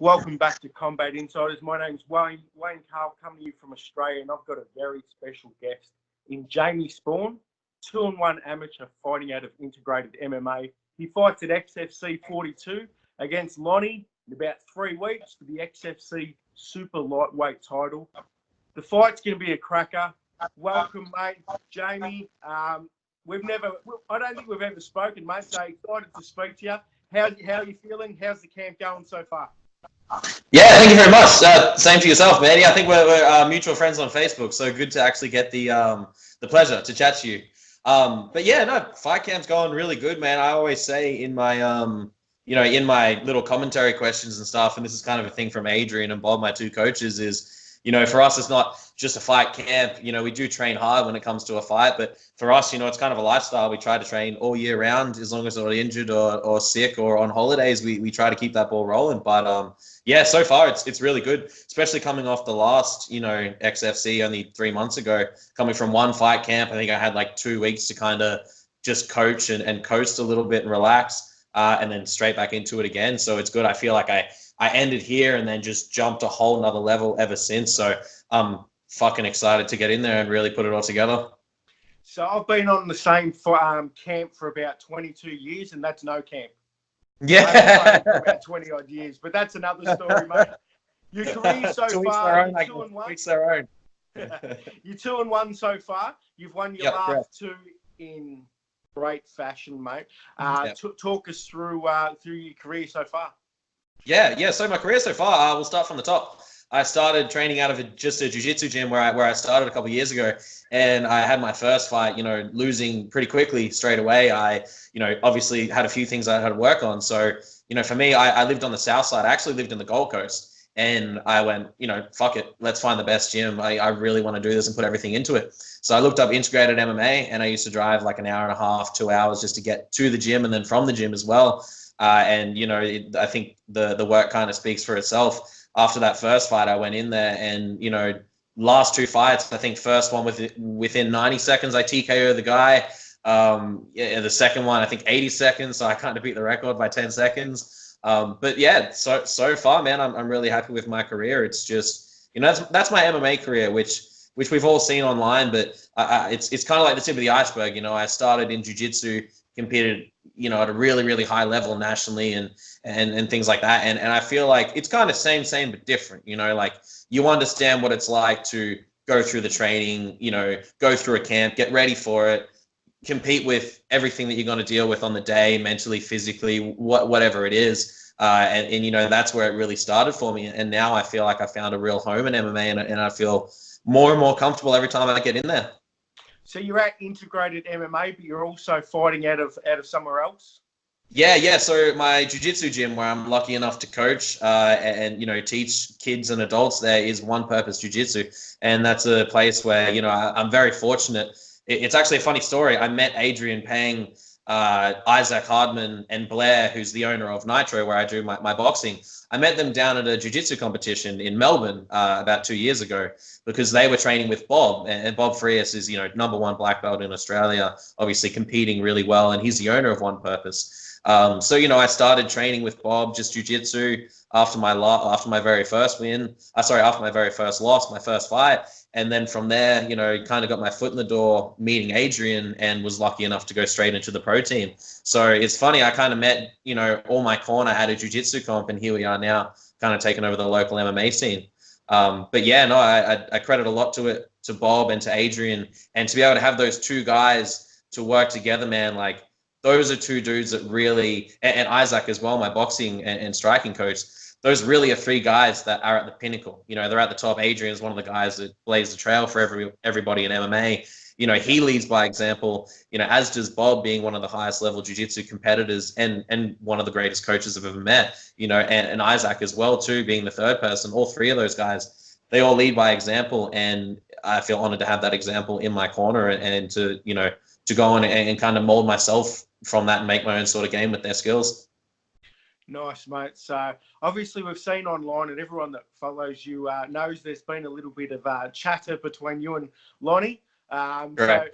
Welcome back to Combat Insiders. My name's Wayne Carl, coming to you from Australia, and I've got a very special guest in Jamie Sporne, 2-1 amateur fighting out of integrated MMA. He fights at XFC 42 against Lonnie in about 3 weeks for the XFC super lightweight title. The fight's going to be a cracker. Welcome, mate, Jamie. I don't think we've ever spoken, mate, so excited to speak to you. How are you feeling? How's the camp going so far? Yeah, thank you very much. Same to yourself, man. Yeah, I think we're mutual friends on Facebook, so good to actually get the pleasure to chat to you. But yeah, no, fight camp's going really good, man. I always say in my in my little commentary questions and stuff, and this is kind of a thing from Adrian and Bob, my two coaches, is for us, it's not just a fight camp. We do train hard when it comes to a fight, but for us, it's kind of a lifestyle. We try to train all year round, as long as we're not injured or sick or on holidays. We try to keep that ball rolling. But yeah, so far it's really good, especially coming off the last XFC only 3 months ago. Coming from one fight camp, I think I had like 2 weeks to kind of just coach and coast a little bit and relax, and then straight back into it again. So it's good. I feel like I ended here and then just jumped a whole nother level ever since. So I'm fucking excited to get in there and really put it all together. So I've been on the same camp for about 22 years, and that's no camp. Yeah. For about 20 odd years, but that's another story, mate. Your career so far, you're 2-1. You're 2-1 so far. You've won your last two in great fashion, mate. Talk us through your career so far. Yeah. So my career so far, we'll start from the top. I started training out of just a jiu-jitsu gym where I started a couple of years ago, and I had my first fight, losing pretty quickly straight away. I, obviously had a few things I had to work on. So, for me, I lived on the south side. I actually lived in the Gold Coast, and I went, fuck it, let's find the best gym. I really want to do this and put everything into it. So I looked up integrated MMA, and I used to drive like an hour and a half, 2 hours just to get to the gym and then from the gym as well. I think the work kind of speaks for itself. After that first fight, I went in there and, last two fights, I think first one within 90 seconds, I TKO the guy. The second one, I think 80 seconds. So I kind of beat the record by 10 seconds. But yeah, so far, man, I'm really happy with my career. It's just, that's my MMA career, which we've all seen online, but it's kind of like the tip of the iceberg. I started in jiu-jitsu, competed, at a really, really high level nationally and things like that. And I feel like it's kind of same, but different, like you understand what it's like to go through the training, go through a camp, get ready for it, compete with everything that you're going to deal with on the day, mentally, physically, whatever it is. And that's where it really started for me. And now I feel like I found a real home in MMA, and I feel more and more comfortable every time I get in there. So you're at integrated MMA, but you're also fighting out of somewhere else? Yeah. So my jiu-jitsu gym, where I'm lucky enough to coach and teach kids and adults, there is One Purpose Jiu-Jitsu, and that's a place where I'm very fortunate. It's actually a funny story. I met Adrian Pang, Isaac Hardman, and Blair, who's the owner of Nitro, where I do my boxing. I met them down at a jiu-jitsu competition in Melbourne about 2 years ago, because they were training with Bob, and Bob Frias is, #1 black belt in Australia, obviously competing really well, and he's the owner of One Purpose. So I started training with Bob, just jiu-jitsu after my very first loss, my first fight. And then from there, kind of got my foot in the door meeting Adrian, and was lucky enough to go straight into the pro team. So it's funny, I kind of met, all my corner at a jiu-jitsu comp, and here we are now, kind of taking over the local MMA scene. But yeah, no, I credit a lot to Bob and to Adrian, and to be able to have those two guys to work together, man, like those are two dudes that really, and Isaac as well, my boxing and striking coach, those really are three guys that are at the pinnacle. They're at the top. Adrian is one of the guys that blazed the trail for everybody in MMA. He leads by example, as does Bob, being one of the highest level jiu-jitsu competitors and one of the greatest coaches I've ever met, and Isaac as well too, being the third person. All three of those guys, they all lead by example, and I feel honored to have that example in my corner, and to go on and kind of mold myself from that and make my own sort of game with their skills. Nice, mate. So obviously we've seen online, and everyone that follows you knows there's been a little bit of chatter between you and Lonnie. So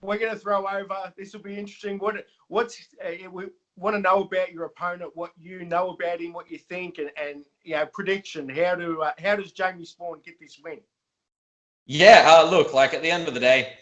we're going to throw over. This will be interesting. We want to know about your opponent, what you know about him, what you think, and prediction. How does Jamie Sporne get this win? Yeah, look, like at the end of the day,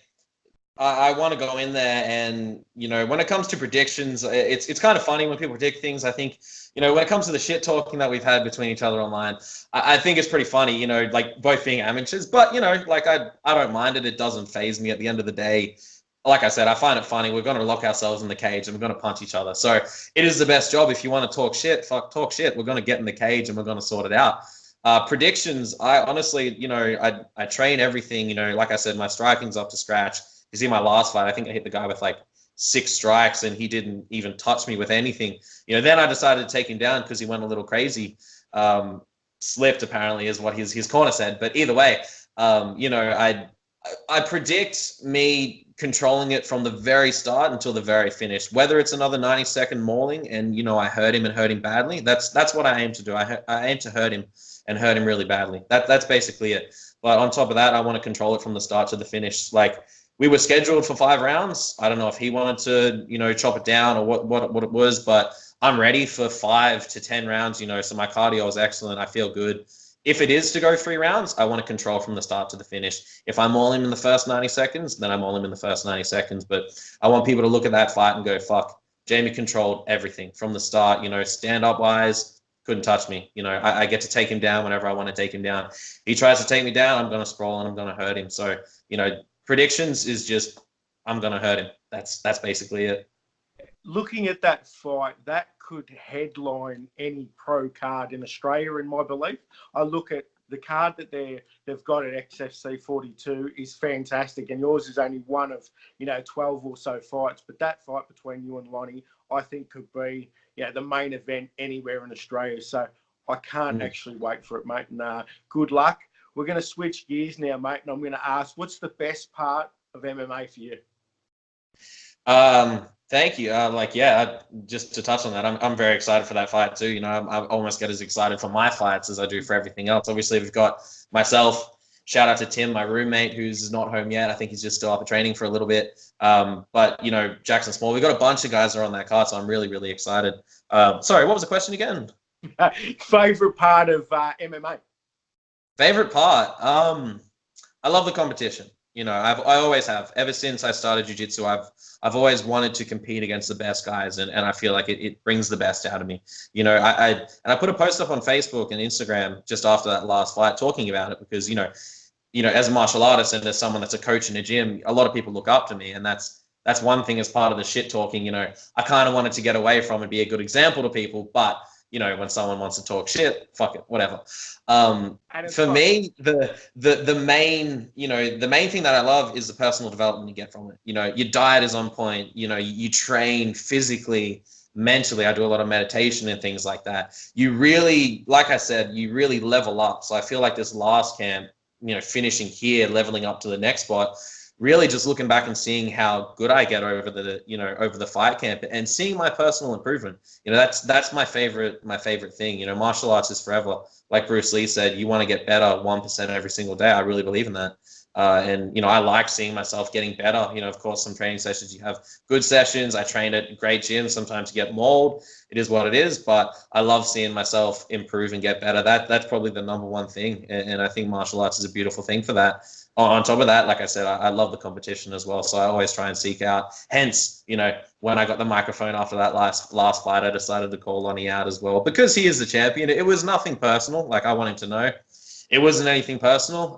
I want to go in there and, when it comes to predictions, it's kind of funny when people predict things. I think, when it comes to the shit talking that we've had between each other online, I think it's pretty funny, like both being amateurs, but, like I don't mind it. It doesn't faze me at the end of the day. Like I said, I find it funny. We're going to lock ourselves in the cage and we're going to punch each other. So it is the best job. If you want to talk shit, talk shit. We're going to get in the cage and we're going to sort it out. Predictions, I honestly, I train everything, like I said, my striking's up to scratch. You see my last fight, I think I hit the guy with like 6 strikes and he didn't even touch me with anything. Then I decided to take him down because he went a little crazy. Slipped apparently is what his corner said. But either way, I predict me controlling it from the very start until the very finish. Whether it's another 90-second mauling and I hurt him badly, that's what I aim to do. I aim to hurt him and hurt him really badly. That's basically it. But on top of that, I want to control it from the start to the finish. Like, we were scheduled for 5 rounds. I don't know if he wanted to, chop it down or what it was, but I'm ready for 5 to 10 rounds, so my cardio is excellent. I feel good. If it is to go 3 rounds, I want to control from the start to the finish. If I'm all in the first 90 seconds, then I'm all in the first 90 seconds. But I want people to look at that fight and go, fuck, Jamie controlled everything from the start, stand-up wise, couldn't touch me. I get to take him down whenever I want to take him down. He tries to take me down, I'm going to sprawl and I'm going to hurt him. So, predictions is just, I'm going to hurt him. That's basically it. Looking at that fight, that could headline any pro card in Australia, in my belief. I look at the card that they've got at XFC 42 is fantastic, and yours is only one of 12 or so fights. But that fight between you and Lonnie, I think, could be the main event anywhere in Australia. So I can't actually wait for it, mate. And good luck. We're going to switch gears now, mate, and I'm going to ask, what's the best part of MMA for you? Thank you. Just to touch on that, I'm very excited for that fight too. I almost get as excited for my fights as I do for everything else. Obviously, we've got myself. Shout out to Tim, my roommate, who's not home yet. I think he's just still up at training for a little bit. But Jackson Small. We've got a bunch of guys that are on that card, so I'm really, really excited. Sorry, what was the question again? Favorite part of MMA? Favorite part? I love the competition. I always have. Ever since I started jiu-jitsu, I've always wanted to compete against the best guys, and I feel like it brings the best out of me. I put a post up on Facebook and Instagram just after that last fight talking about it because, as a martial artist and as someone that's a coach in a gym, a lot of people look up to me, and that's one thing as part of the shit talking. I kind of wanted to get away from and be a good example to people, but when someone wants to talk shit, fuck it, whatever. For me, the main thing that I love is the personal development you get from it. Your diet is on point. You train physically, mentally. I do a lot of meditation and things like that. You really, like I said, you really level up. So I feel like this last camp, finishing here, leveling up to the next spot, really just looking back and seeing how good I get over the fight camp and seeing my personal improvement. That's my favorite thing. Martial arts is forever. Like Bruce Lee said, you want to get better 1% every single day. I really believe in that. And I like seeing myself getting better. Of course, some training sessions, you have good sessions. I train at great gyms. Sometimes you get mauled. It is what it is. But I love seeing myself improve and get better. That's probably the number one thing. And I think martial arts is a beautiful thing for that. On top of that, like I said, I love the competition as well. So I always try and seek out. Hence, when I got the microphone after that last fight, I decided to call Lonnie out as well because he is the champion. It was nothing personal. Like, I want him to know it wasn't anything personal.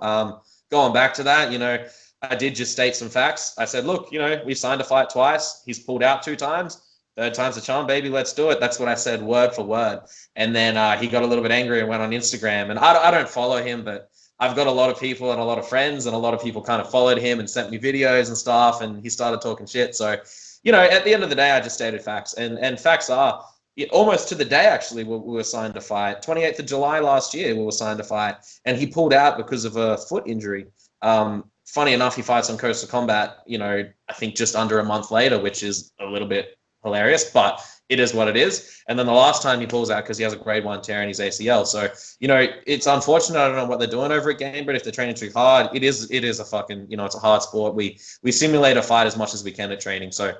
Going back to that, I did just state some facts. I said, look, we signed a fight twice. He's pulled out 2 times. 3rd time's the charm, baby. Let's do it. That's what I said, word for word. And then he got a little bit angry and went on Instagram. And I don't follow him, but I've got a lot of people and a lot of friends, and a lot of people kind of followed him and sent me videos and stuff, and he started talking shit. So, at the end of the day, I just stated facts. And facts are, almost to the day, actually, we were signed to fight. 28th of July last year, we were signed to fight, and he pulled out because of a foot injury. Funny enough, he fights on Coastal Combat, I think just under a month later, which is a little bit hilarious, but it is what it is. And then the last time he pulls out because he has a grade 1 tear in his ACL. So, it's unfortunate. I don't know what they're doing over at Game, but if they're training too hard, it is a fucking, it's a hard sport. We simulate a fight as much as we can at training. So,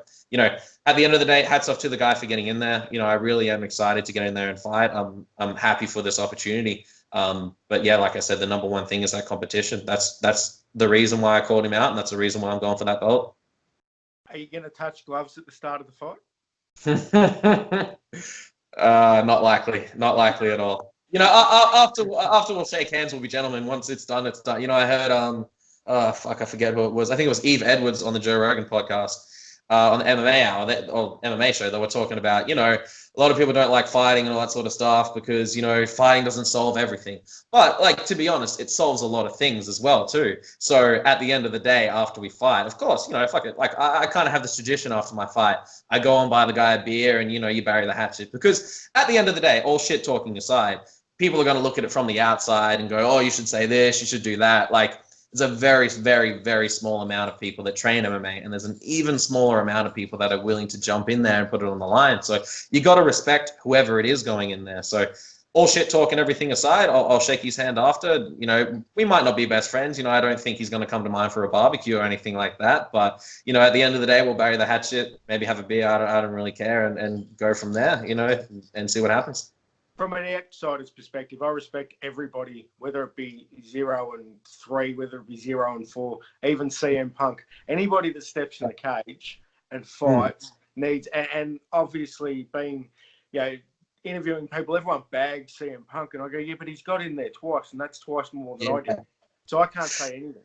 at the end of the day, hats off to the guy for getting in there. I really am excited to get in there and fight. I'm happy for this opportunity. But yeah, like I said, the number one thing is that competition. That's the reason why I called him out, and that's the reason why I'm going for that belt. Are you going to touch gloves at the start of the fight? Not likely at all. After we'll shake hands, we'll be gentlemen. Once it's done, it's done. I heard I forget who it was. I think it was Eve Edwards on the Joe Rogan podcast, on the MMA hour, or MMA show. They were talking about, a lot of people don't like fighting and all that sort of stuff because, fighting doesn't solve everything. But to be honest, it solves a lot of things as well too. So at the end of the day, after we fight, of course, fuck it. I kind of have this tradition after my fight. I go and buy the guy a beer and, you bury the hatchet, because at the end of the day, all shit talking aside, people are going to look at it from the outside and go, oh, you should say this, you should do that. There's a very, very, very small amount of people that train MMA, and there's an even smaller amount of people that are willing to jump in there and put it on the line. So you got to respect whoever it is going in there. So all shit talk and everything aside, I'll shake his hand after. We might not be best friends. I don't think he's going to come to mind for a barbecue or anything like that. But, at the end of the day, we'll bury the hatchet, maybe have a beer. I don't really care, and go from there, and see what happens. From an outsider's perspective, I respect everybody, whether it be 0 and 3, whether it be 0 and 4, even CM Punk. Anybody that steps in the cage and fights needs, and obviously being, interviewing people, everyone bags CM Punk, and I go, yeah, but he's got in there twice, and that's twice more than I did. So I can't say anything.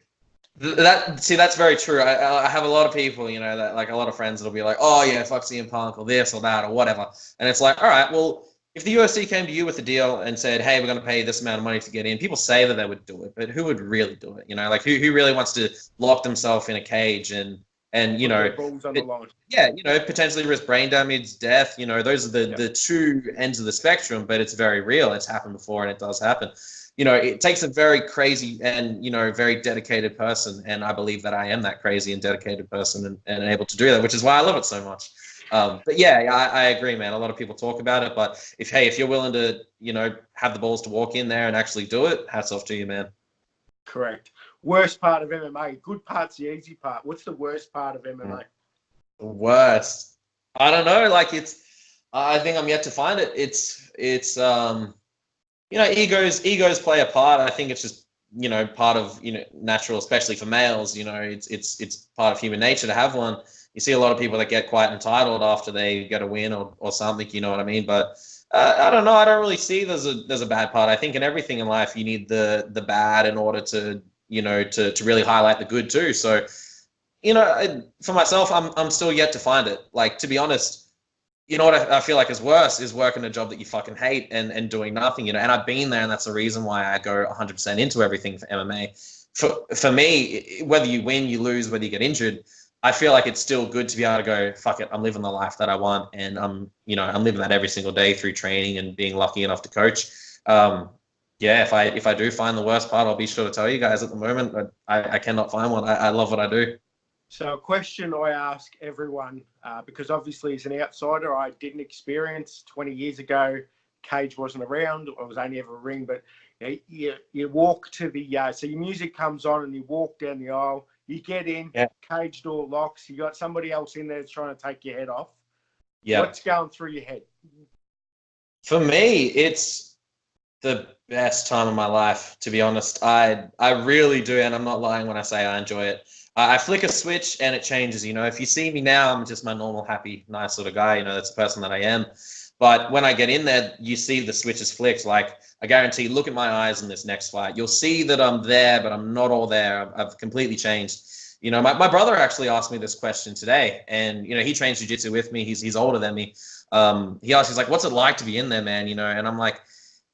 That's very true. I have a lot of people, that a lot of friends that'll be like, oh yeah, fuck CM Punk or this or that or whatever, and it's like, all right, well, if the UFC came to you with a deal and said, hey, we're going to pay you this amount of money to get in, people say that they would do it, but who would really do it? Who really wants to lock themselves in a cage and balls on the line. Potentially risk brain damage, death. Those are the two ends of the spectrum, but it's very real. It's happened before, and it does happen. It takes a very crazy and, very dedicated person, and I believe that I am that crazy and dedicated person and able to do that, which is why I love it so much. But yeah, I agree, man. A lot of people talk about it, but if you're willing to, have the balls to walk in there and actually do it, hats off to you, man. Correct. Worst part of MMA. Good part's the easy part. What's the worst part of MMA? Worst. I don't know. I think I'm yet to find it. It's egos play a part. I think it's just, part of, natural, especially for males, it's part of human nature to have one. You see a lot of people that get quite entitled after they get a win or something, you know what I mean? But I don't know. I don't really see there's a bad part. I think in everything in life, you need the bad in order to, to really highlight the good too. So, for myself, I'm still yet to find it. To be honest, what I feel like is worse is working a job that you fucking hate and doing nothing, and I've been there, and that's the reason why I go 100% into everything for MMA. For me, whether you win, you lose, whether you get injured, I feel like it's still good to be able to go, fuck it, I'm living the life that I want, and I'm living that every single day through training and being lucky enough to coach. If I do find the worst part, I'll be sure to tell you guys. At the moment, I cannot find one. I love what I do. So a question I ask everyone, because obviously as an outsider, I didn't experience 20 years ago, cage wasn't around, I was only ever a ring, but you walk to the, so your music comes on and you walk down the aisle, you get in, cage door locks, you got somebody else in there trying to take your head off. Yeah. What's going through your head? For me, it's the best time of my life, to be honest. I really do, and I'm not lying when I say I enjoy it. I flick a switch and it changes. If you see me now, I'm just my normal, happy, nice sort of guy. That's the person that I am. But when I get in there, you see the switches flicked. I guarantee, look at my eyes in this next fight. You'll see that I'm there, but I'm not all there. I've completely changed. My brother actually asked me this question today, and, he trains jiu-jitsu with me. He's older than me. He asked, he's like, what's it like to be in there, man? And I'm like,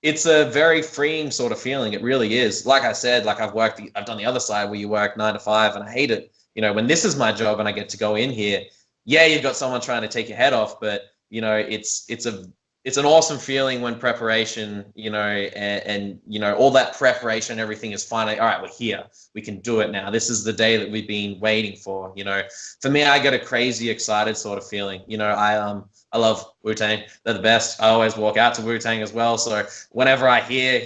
it's a very freeing sort of feeling. It really is. Like I said, I've done the other side where you work 9 to 5 and I hate it. When this is my job and I get to go in here, you've got someone trying to take your head off, but it's a it's an awesome feeling when preparation, and all that preparation, everything is finally, all right, we're here. We can do it now. This is the day that we've been waiting for. For me, I get a crazy excited sort of feeling. I love Wu-Tang. They're the best. I always walk out to Wu-Tang as well. So whenever I hear,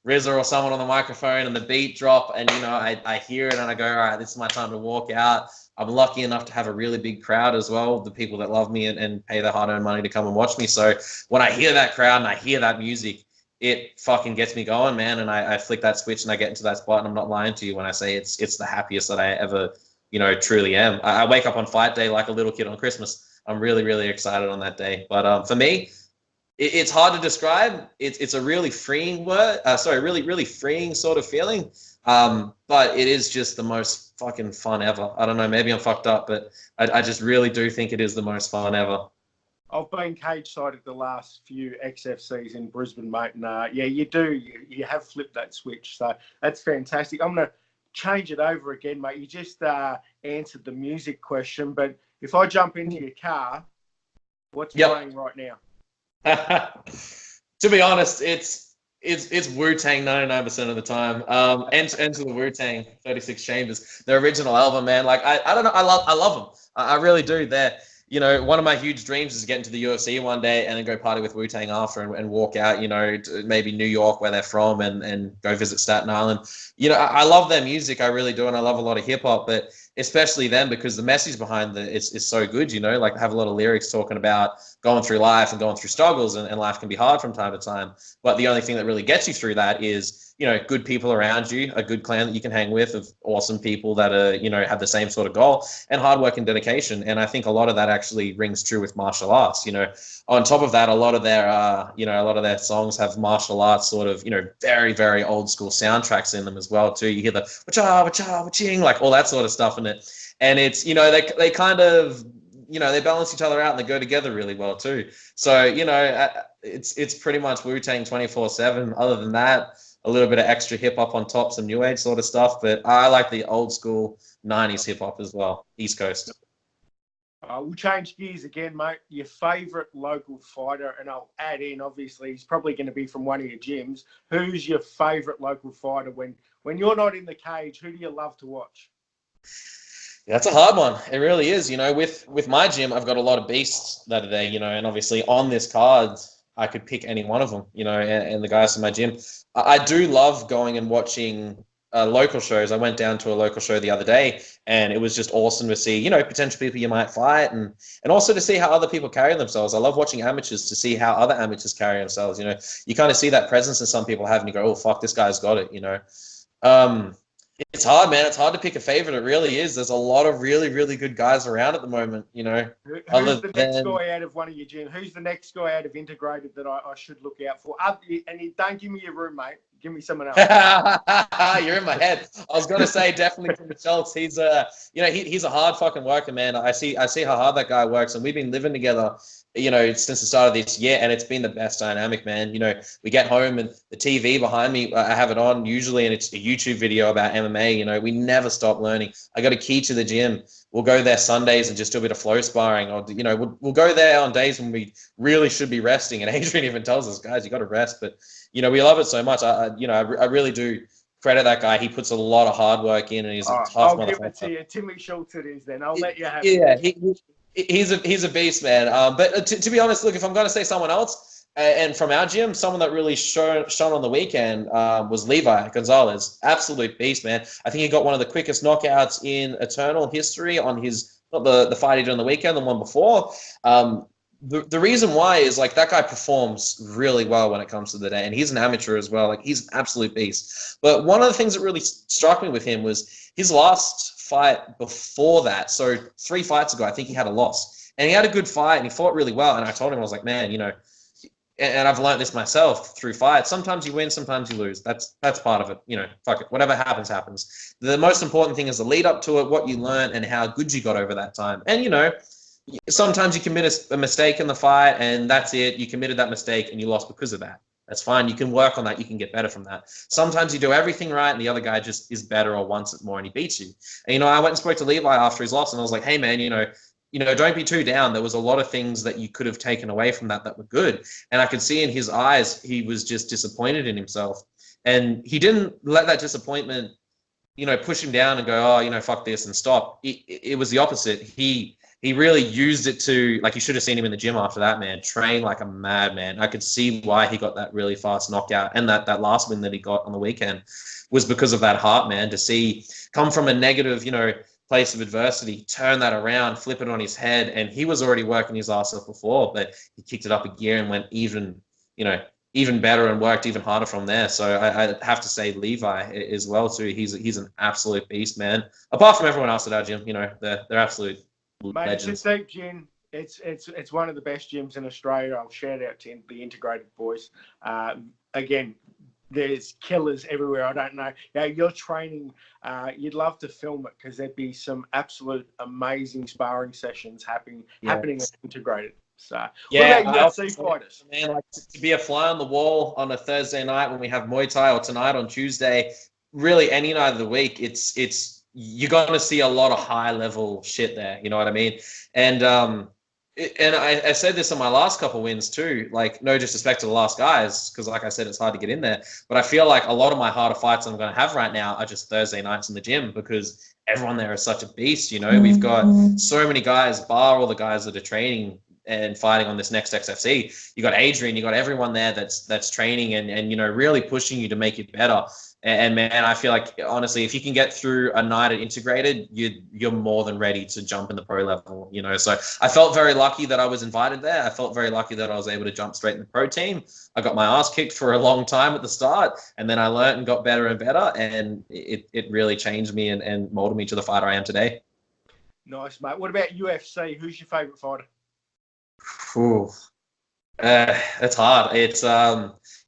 RZA or someone on the microphone and the beat drop and, I hear it and I go, all right, this is my time to walk out. I'm lucky enough to have a really big crowd as well, the people that love me and pay their hard-earned money to come and watch me. So when I hear that crowd and I hear that music, it fucking gets me going, man. And I flick that switch and I get into that spot. And I'm not lying to you when I say it's the happiest that I ever, truly am. I wake up on fight day like a little kid on Christmas. I'm really, really excited on that day. But for me, it's hard to describe. It's a really freeing really, really freeing sort of feeling. But it is just the most fucking fun ever. I don't know, maybe I'm fucked up, but I just really do think it is the most fun ever. I've been cage side at the last few XFCs in Brisbane, mate, and yeah, you do. You have flipped that switch, so that's fantastic. I'm going to change it over again, mate. You just answered the music question, but if I jump into your car, what's playing right now? To be honest, it's Wu-Tang 99% of the time. Enter the Wu-Tang 36 Chambers, the original album, man. Like I don't know, I love them. I really do. They're one of my huge dreams is to get into the UFC one day and then go party with Wu-Tang after and walk out, to maybe New York where they're from and go visit Staten Island. I love their music, I really do, and I love a lot of hip hop, but especially them because the message behind it is so good, like they have a lot of lyrics talking about going through life and going through struggles and life can be hard from time to time. But the only thing that really gets you through that is, good people around you, a good clan that you can hang with of awesome people that are, have the same sort of goal and hard work and dedication. And I think a lot of that actually rings true with martial arts. On top of that, a lot of their songs have martial arts sort of, very, very old school soundtracks in them as well too. You hear the wacha, wacha, waching, like all that sort of stuff in it. And it's, they kind of, they balance each other out and they go together really well too. So, it's pretty much Wu-Tang 24/7. Other than that, a little bit of extra hip hop on top, some new age sort of stuff. But I like the old school 90s hip hop as well, East Coast. We'll change gears again, mate. Your favourite local fighter, and I'll add in, obviously, he's probably going to be from one of your gyms. Who's your favourite local fighter when you're not in the cage? Who do you love to watch? That's a hard one. It really is. With my gym, I've got a lot of beasts that are there, and obviously on this card, I could pick any one of them, and the guys in my gym. I do love going and watching local shows. I went down to a local show the other day, and it was just awesome to see, potential people you might fight, and also to see how other people carry themselves. I love watching amateurs to see how other amateurs carry themselves. You kind of see that presence that some people have, and you go, "Oh fuck, this guy's got it." It's hard, man. It's hard to pick a favorite. It really is. There's a lot of really, really good guys around at the moment, Who's the next guy out of one of your gyms? Who's the next guy out of integrated that I should look out for? And don't give me your roommate. Give me someone else. You're in my head. I was going to say definitely Tim Schultz. He's he's a hard fucking worker, man. I see how hard that guy works, and we've been living together, since the start of this year, and it's been the best dynamic, man. We get home and the TV behind me, I have it on usually, and it's a YouTube video about MMA. We never stop learning. I got a key to the gym. We'll go there Sundays and just do a bit of flow sparring, or we'll go there on days when we really should be resting. And Adrian even tells us, guys, you got to rest. But we love it so much. I really do credit that guy. He puts a lot of hard work in, and he's a tough motherfucker. I'll give it to you, Timmy Schultz. It is then. I'll let you have it. Yeah, he's a beast, man. But to be honest, look, if I'm going to say someone else, and from our gym, someone that really shone on the weekend was Levi Gonzalez. Absolute beast, man. I think he got one of the quickest knockouts in Eternal history on his, not the fight he did on the weekend, the one before. The reason why is like that guy performs really well when it comes to the day, and he's an amateur as well. Like he's an absolute beast. But one of the things that really struck me with him was his last fight before that. So 3 fights ago, I think he had a loss, and he had a good fight and he fought really well. And I told him, I was like, man, and I've learned this myself through fights. Sometimes you win, sometimes you lose. That's part of it. Fuck it. Whatever happens, happens. The most important thing is the lead up to it, what you learn, and how good you got over that time. And sometimes you commit a mistake in the fight, and that's it. You committed that mistake and you lost because of that. That's fine. You can work on that. You can get better from that. Sometimes you do everything right and the other guy just is better or wants it more and he beats you. And, I went and spoke to Levi after his loss and I was like, hey, man, don't be too down. There was a lot of things that you could have taken away from that were good. And I could see in his eyes, he was just disappointed in himself. And he didn't let that disappointment, push him down and go, oh, fuck this and stop. It was the opposite. He really used it to, like, you should have seen him in the gym after that, man. Train like a madman. I could see why he got that really fast knockout. And that last win that he got on the weekend was because of that heart, man. To see come from a negative, place of adversity, turn that around, flip it on his head. And he was already working his ass off before, but he kicked it up a gear and went even better and worked even harder from there. So I have to say Levi as well too. He's an absolute beast, man. Apart from everyone else at our gym, they're absolute legends. It's a deep gym. It's one of the best gyms in Australia. I'll shout out to the Integrated Boys. Again, there's killers everywhere. I don't know. You're training. You'd love to film it because there'd be some absolute amazing sparring sessions happening at Integrated. So, what about UFC fighters? Man, like to be a fly on the wall on a Thursday night when we have Muay Thai, or tonight on Tuesday, really any night of the week, it's you're going to see a lot of high level shit there. You know what I mean? And I said this on my last couple wins too, like no disrespect to the last guys, because like I said, it's hard to get in there. But I feel like a lot of my harder fights I'm going to have right now are just Thursday nights in the gym because everyone there is such a beast. We've got so many guys, bar all the guys that are training and fighting on this next XFC. You got Adrian, you got everyone there that's training and really pushing you to make it better. And man, I feel like honestly, if you can get through a night at Integrated, you're more than ready to jump in the pro level. So I felt very lucky that I was invited there. I felt very lucky that I was able to jump straight in the pro team. I got my ass kicked for a long time at the start, and then I learned and got better and better, and it really changed me and molded me to the fighter I am today. Nice, mate. What about UFC? Who's your favorite fighter? It's hard. It's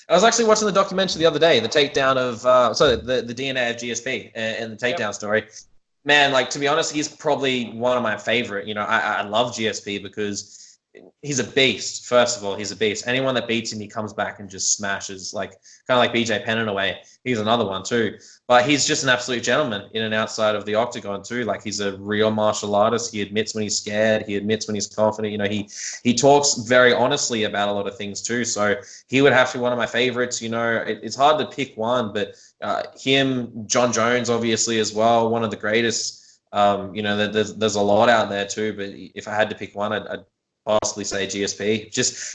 I was actually watching the documentary the other day, the takedown of the DNA of GSP and the takedown story. Man, like to be honest, he's probably one of my favorite. I love GSP because he's a beast. First of all, he's a beast. Anyone that beats him, he comes back and just smashes, like kind of like BJ Penn in a way. He's another one too. But he's just an absolute gentleman in and outside of the octagon too. Like he's a real martial artist. He admits when he's scared. He admits when he's confident. He talks very honestly about a lot of things too. So he would have to be one of my favorites. It's hard to pick one, but him, John Jones, obviously as well, one of the greatest. There's a lot out there too. But if I had to pick one, I'd possibly say GSP.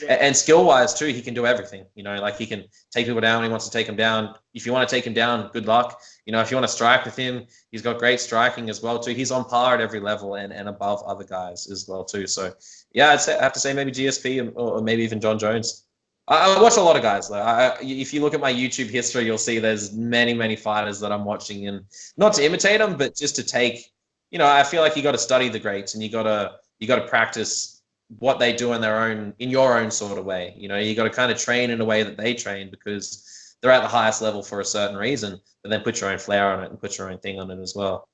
And skill wise too, he can do everything. Like he can take people down when he wants to take them down. If you want to take him down, good luck. If you want to strike with him, he's got great striking as well too. He's on par at every level and above other guys as well too. So yeah, I have to say maybe GSP or maybe even John Jones. I watch a lot of guys though. If you look at my YouTube history, you'll see there's many fighters that I'm watching, and not to imitate them, but just to take. I feel like you got to study the greats, and you got to practice what they do in your own sort of way. You got to kind of train in a way that they train because they're at the highest level for a certain reason, but then put your own flair on it and put your own thing on it as well.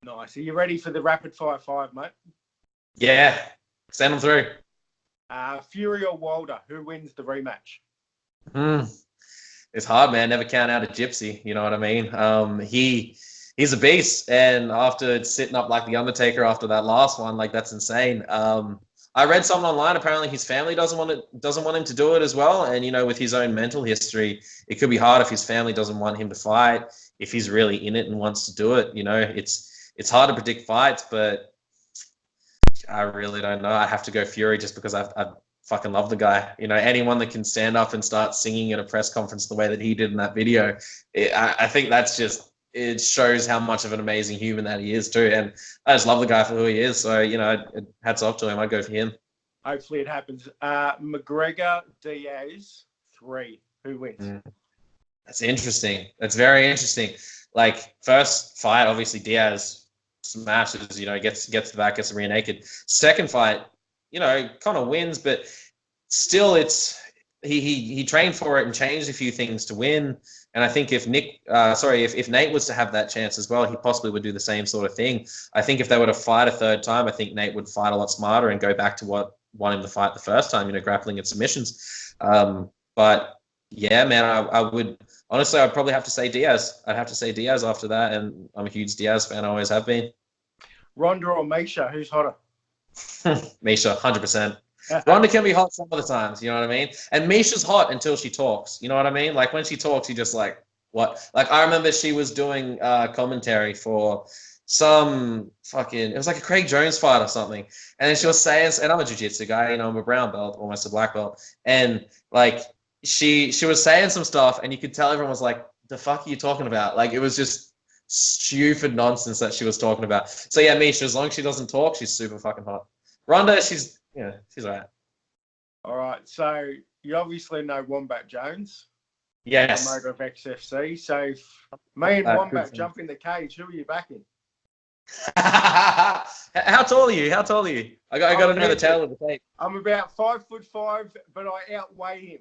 Nice. Are you ready for the rapid fire 5, mate? Yeah. Send them through. Fury or Wilder, who wins the rematch? It's hard, man. Never count out a gypsy. You know what I mean? He's a beast. And after sitting up like the Undertaker after that last one, like that's insane. I read something online. Apparently, his family doesn't want him to do it as well. And with his own mental history, it could be hard if his family doesn't want him to fight. If he's really in it and wants to do it, it's hard to predict fights. But I really don't know. I have to go Fury just because I fucking love the guy. Anyone that can stand up and start singing at a press conference the way that he did in that video, I think that's just. It shows how much of an amazing human that he is too. And I just love the guy for who he is. So, hats off to him. I'd go for him. Hopefully it happens. McGregor, Diaz, 3. Who wins? That's interesting. That's very interesting. Like, first fight, obviously Diaz smashes, gets the back, gets the rear naked. Second fight, kind of wins, but still he trained for it and changed a few things to win. And I think if Nate was to have that chance as well, he possibly would do the same sort of thing. I think if they were to fight a third time, I think Nate would fight a lot smarter and go back to what won him the fight the first time, grappling and submissions. But yeah, man, I would honestly, I'd probably have to say Diaz. I'd have to say Diaz after that, and I'm a huge Diaz fan. I always have been. Ronda or Misha, who's hotter? Misha, 100%. Ronda can be hot some of the times, you know what I mean? And Misha's hot until she talks, you know what I mean? Like when she talks, you just like, what? Like I remember she was doing commentary for some fucking, it was like a Craig Jones fight or something. And then she was saying, and I'm a jiu-jitsu guy, you know, I'm a brown belt, almost a black belt. And like she was saying some stuff and you could tell everyone was like, the fuck are you talking about? Like it was just stupid nonsense that she was talking about. So yeah, Misha, as long as she doesn't talk, she's super fucking hot. Ronda, she's all right. All right. So you obviously know Wombat Jones, Yes. promoter of XFC. So if me and Wombat jump in the cage, who are you backing? How tall are you? How tall are you? I got to know the tail of the tape. I'm about 5'5", but I outweigh him.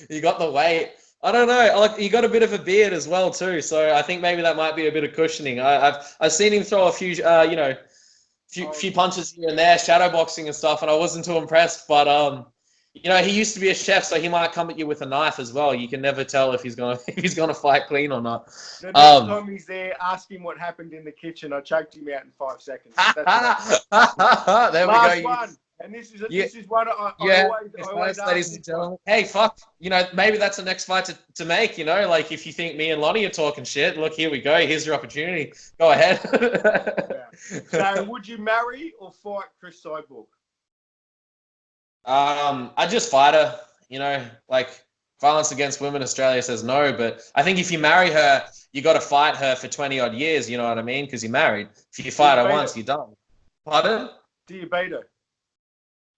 You got the weight. I don't know. Like you got a bit of a beard as well too, so I think maybe that might be a bit of cushioning. I've seen him throw a few few punches here and there, shadow boxing and stuff, and I wasn't too impressed. But he used to be a chef, so he might come at you with a knife as well. You can never tell if he's gonna fight clean or not. The next time he's there, ask him what happened in the kitchen. I choked him out in 5 seconds. There we Last go. one. And this is one I always ladies and gentlemen. Hey, fuck. Maybe that's the next fight to make. Like if you think me and Lonnie are talking shit, look, here we go. Here's your opportunity. Go ahead. Yeah. So, would you marry or fight Chris Cyborg? I just fight her. Like Violence Against Women Australia says no, but I think if you marry her, you got to fight her for 20 odd years. You know what I mean? Because you're married. If you fight her once, you're done. Pardon? Do you beat her?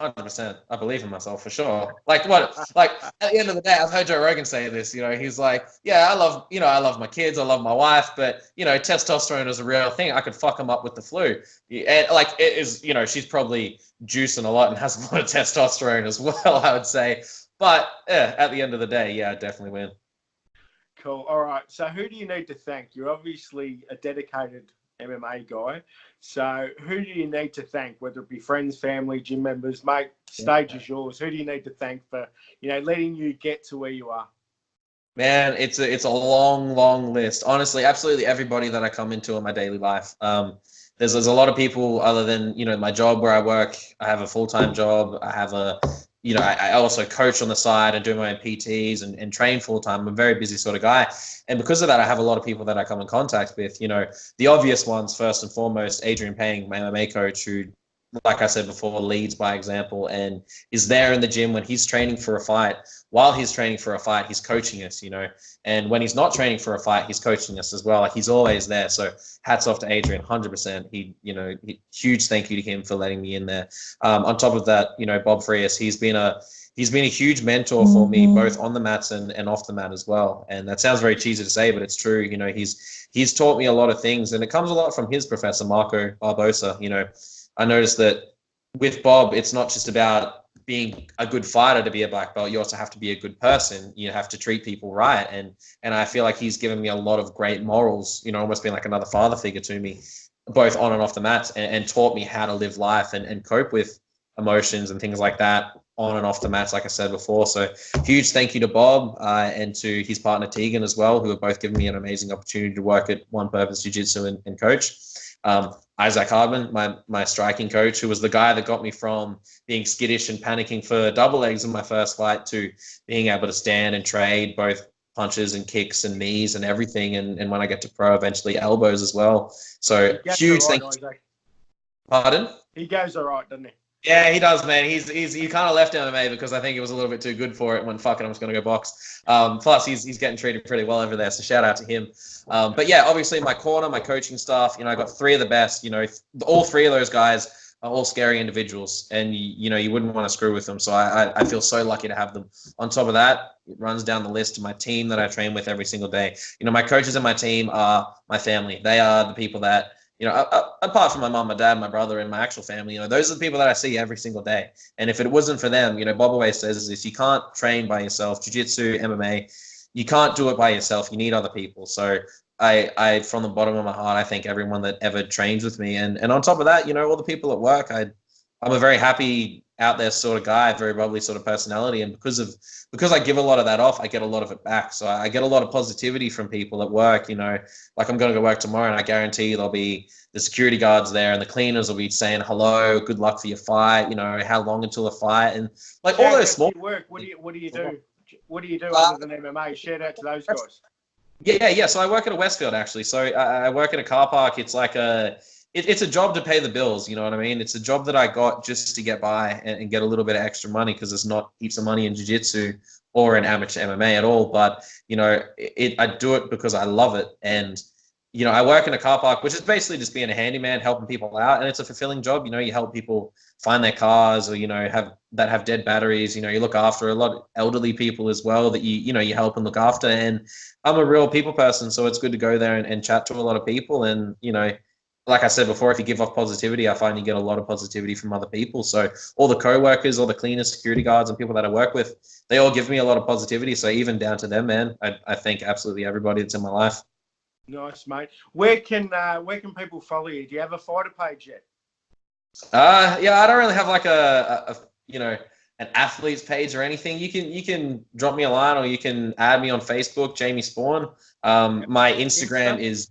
100%. I believe in myself for sure. Like what? Like at the end of the day, I've heard Joe Rogan say this. He's like, yeah, I love my kids, I love my wife, but testosterone is a real thing. I could fuck them up with the flu. And like it is, she's probably juicing a lot and has a lot of testosterone as well. I would say, but yeah, at the end of the day, yeah, I definitely win. Cool. All right. So who do you need to thank? You're obviously a dedicated MMA guy. So who do you need to thank, whether it be friends, family, gym members? Mate, stage is yours. Who do you need to thank for, letting you get to where you are? Man, it's a long list. Honestly, absolutely everybody that I come into in my daily life. There's a lot of people other than, my job where I work. I have a full-time job. I have I also coach on the side and do my own PTs and train full-time. I'm a very busy sort of guy. And because of that, I have a lot of people that I come in contact with. The obvious ones, first and foremost, Adrian Payne, my MMA coach, who, like I said before, leads by example and is there in the gym when he's training for a fight. While he's training for a fight, he's coaching us, and when he's not training for a fight, he's coaching us as well. Like he's always there. So hats off to Adrian, 100%. Huge thank you to him for letting me in there. On top of that, Bob Frias, he's been a huge mentor for me, both on the mats and off the mat as well. And that sounds very cheesy to say, but it's true. He's taught me a lot of things, and it comes a lot from his professor, Marco Barbosa. I noticed that with Bob, it's not just about being a good fighter to be a black belt. You also have to be a good person. You have to treat people right. And I feel like he's given me a lot of great morals, almost being like another father figure to me, both on and off the mats, and taught me how to live life and cope with emotions and things like that on and off the mats, like I said before. So huge thank you to Bob and to his partner Tegan as well, who have both given me an amazing opportunity to work at One Purpose Jiu-Jitsu and coach. Isaac Hardman, my striking coach, who was the guy that got me from being skittish and panicking for double legs in my first fight to being able to stand and trade both punches and kicks and knees and everything. And when I get to pro, eventually elbows as well. So huge thank you. Pardon? He goes all right, doesn't he? Yeah, he does, man. He kind of left MMA because I think he was a little bit too good for it when fucking I'm just going to go box. Plus, he's getting treated pretty well over there, so shout out to him. But yeah, obviously my corner, my coaching staff, I got three of the best. All three of those guys are all scary individuals, and you wouldn't want to screw with them. So I feel so lucky to have them. On top of that, it runs down the list to my team that I train with every single day. My coaches and my team are my family. They are the people that, apart from my mom, my dad, my brother, and my actual family, those are the people that I see every single day. And if it wasn't for them, Bob always says this: you can't train by yourself. Jiu-jitsu, MMA, you can't do it by yourself. You need other people. So I from the bottom of my heart, I thank everyone that ever trains with me. And on top of that, all the people at work, I'm a very happy out there sort of guy, very bubbly sort of personality, and because I give a lot of that off, I get a lot of it back. So I get a lot of positivity from people at work. You know, like I'm going to go work tomorrow, and I guarantee there'll be the security guards there, and the cleaners will be saying hello, good luck for your fight. You know, how long until the fight, and like all those small work. What do you do? What do you do other than MMA? Shout out to those guys. Yeah. So I work at a Westfield actually. So I work at a car park. It's like it's a job to pay the bills. You know what I mean? It's a job that I got just to get by and get a little bit of extra money because there's not heaps of money in jiu-jitsu or in amateur MMA at all. But you know, I do it because I love it. And you know, I work in a car park, which is basically just being a handyman, helping people out, and it's a fulfilling job. You know, you help people find their cars, or you know, have dead batteries. You know, you look after a lot of elderly people as well that you help and look after. And I'm a real people person, so it's good to go there and chat to a lot of people. And you know, like I said before, if you give off positivity, I find you get a lot of positivity from other people. So all the co-workers, all the cleaners, security guards, and people that I work with, they all give me a lot of positivity. So even down to them, man, I thank absolutely everybody that's in my life. Nice, mate. Where can people follow you? Do you have a fighter page yet? Yeah, I don't really have like a an athlete's page or anything. You can drop me a line or you can add me on Facebook, Jamie Sporne. My Instagram is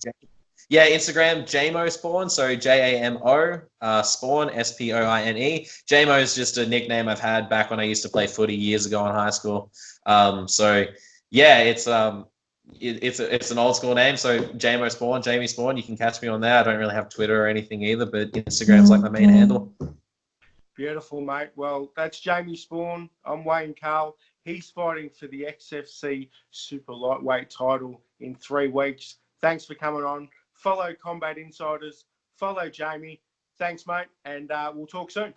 Instagram Jamo Sporne, so JAMO Sporne SPOINE. Jamo is just a nickname I've had back when I used to play footy years ago in high school. So yeah, it's an old school name. So Jamo Sporne, Jamie Sporne. You can catch me on there. I don't really have Twitter or anything either, but Instagram's like my main handle. Beautiful, mate. Well, that's Jamie Sporne. I'm Wayne Carl. He's fighting for the XFC super lightweight title in 3 weeks. Thanks for coming on. Follow Combat Insiders. Follow Jamie. Thanks, mate. And we'll talk soon.